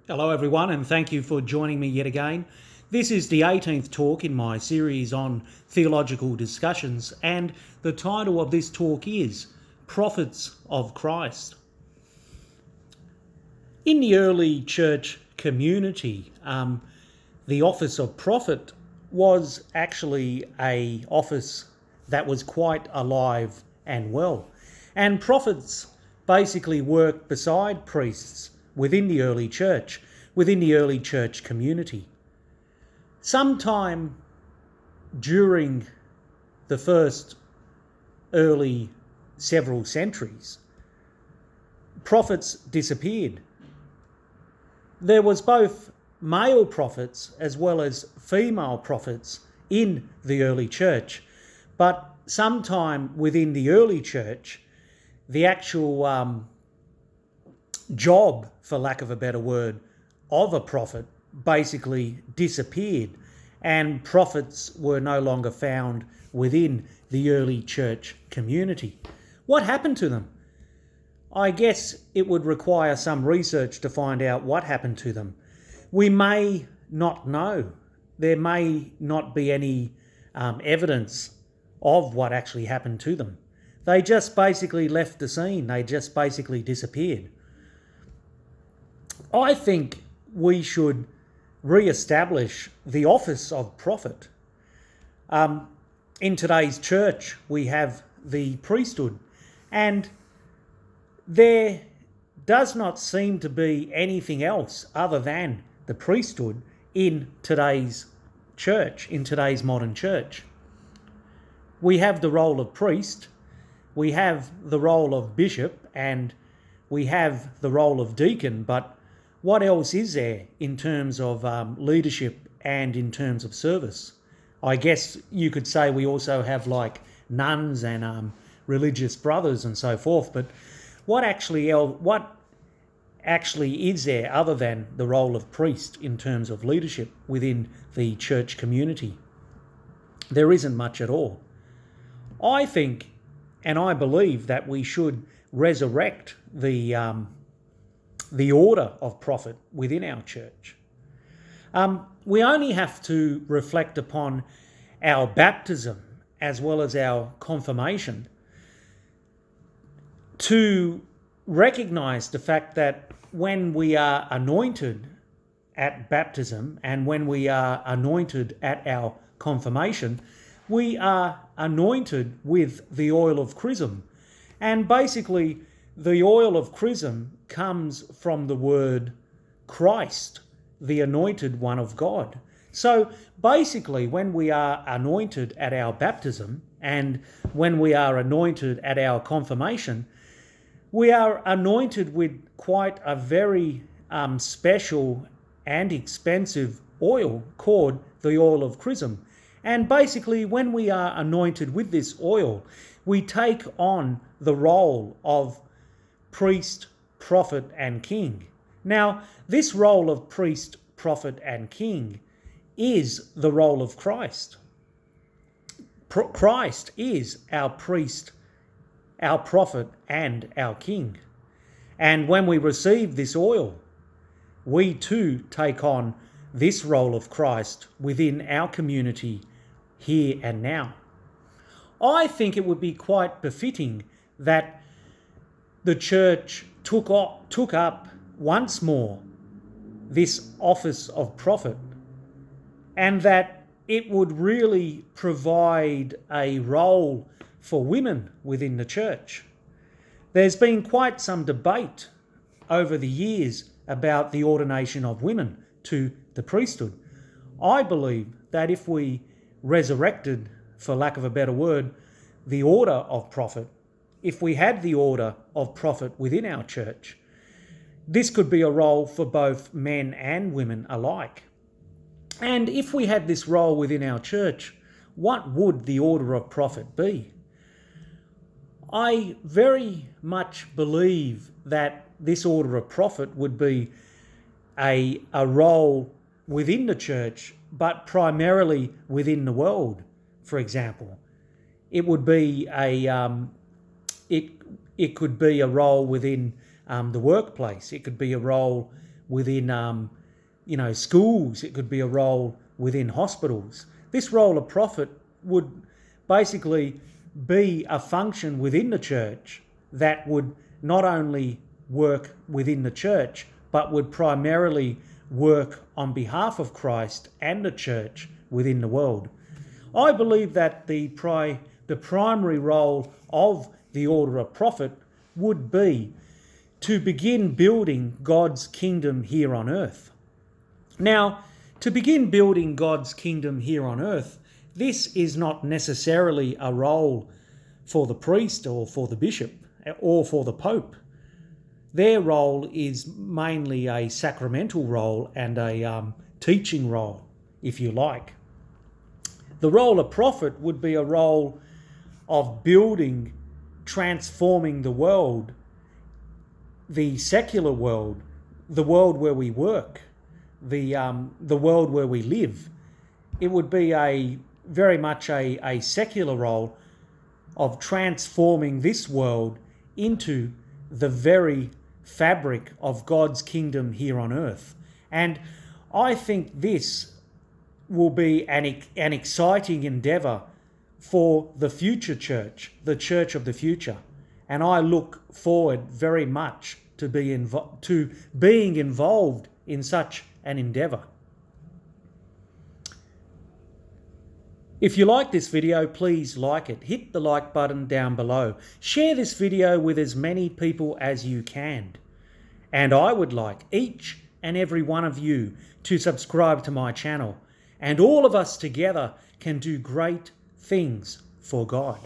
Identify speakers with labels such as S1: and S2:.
S1: Hello, everyone, and thank you for joining me yet again. This is the 18th talk in my series on theological discussions, and the title of this talk is Prophets of Christ. In the early church community, the office of prophet was actually an office that was quite alive and well. And prophets basically worked beside priests within the early church community. Sometime during the first early several centuries, prophets disappeared. There was both male prophets as well as female prophets in the early church, but sometime within the early church, the actual job, for lack of a better word, of a prophet basically disappeared, and prophets were no longer found within the early church community. What happened to them? I guess it would require some research to find out what happened to them. We may not know. There may not be any evidence of what actually happened to them. They just basically left the scene. They just basically disappeared. I think we should re-establish the office of prophet. In today's church, we have the priesthood, and there does not seem to be anything else other than the priesthood in today's church, in today's modern church. We have the role of priest, we have the role of bishop, and we have the role of deacon, but what else is there in terms of leadership and in terms of service? I guess you could say we also have like nuns and religious brothers and so forth, but what actually is there other than the role of priest in terms of leadership within the church community? There isn't much at all. I think and I believe that we should resurrect the order of prophet within our church. We only have to reflect upon our baptism as well as our confirmation to recognize the fact that when we are anointed at baptism and when we are anointed at our confirmation, we are anointed with the oil of chrism. And basically, the oil of chrism comes from the word Christ, the anointed one of God. So basically, when we are anointed at our baptism and when we are anointed at our confirmation, we are anointed with quite a very special and expensive oil called the oil of chrism. And basically, when we are anointed with this oil, we take on the role of priest, prophet, and king. Now, this role of priest, prophet, and king is the role of Christ. Christ is our priest, our prophet, and our king. And when we receive this oil, we too take on this role of Christ within our community here and now. I think it would be quite befitting that the church took up once more this office of prophet, and that it would really provide a role for women within the church. There's been quite some debate over the years about the ordination of women to the priesthood. I believe that if we resurrected, for lack of a better word, the order of prophet, if we had the order of prophet within our church, this could be a role for both men and women alike. And if we had this role within our church, what would the order of prophet be? I very much believe that this order of prophet would be a role within the church, but primarily within the world. For example, it would be it could be a role within the workplace. It could be a role within, schools. It could be a role within hospitals. This role of prophet would basically be a function within the church that would not only work within the church, but would primarily work on behalf of Christ and the church within the world. I believe that the primary role of the order of prophet would be to begin building God's kingdom here on earth. Now, to begin building God's kingdom here on earth, this is not necessarily a role for the priest or for the bishop or for the pope. Their role is mainly a sacramental role and a teaching role, if you like. The role of prophet would be a role of building, transforming the world, the secular world, the world where we work, the world where we live. It would be very much a secular role of transforming this world into the very fabric of God's kingdom here on earth. And I think this will be an exciting endeavour for the future church, the church of the future. And I look forward very much to being involved in such an endeavour. If you like this video, please like it. Hit the like button down below. Share this video with as many people as you can. And I would like each and every one of you to subscribe to my channel. And all of us together can do great things for God.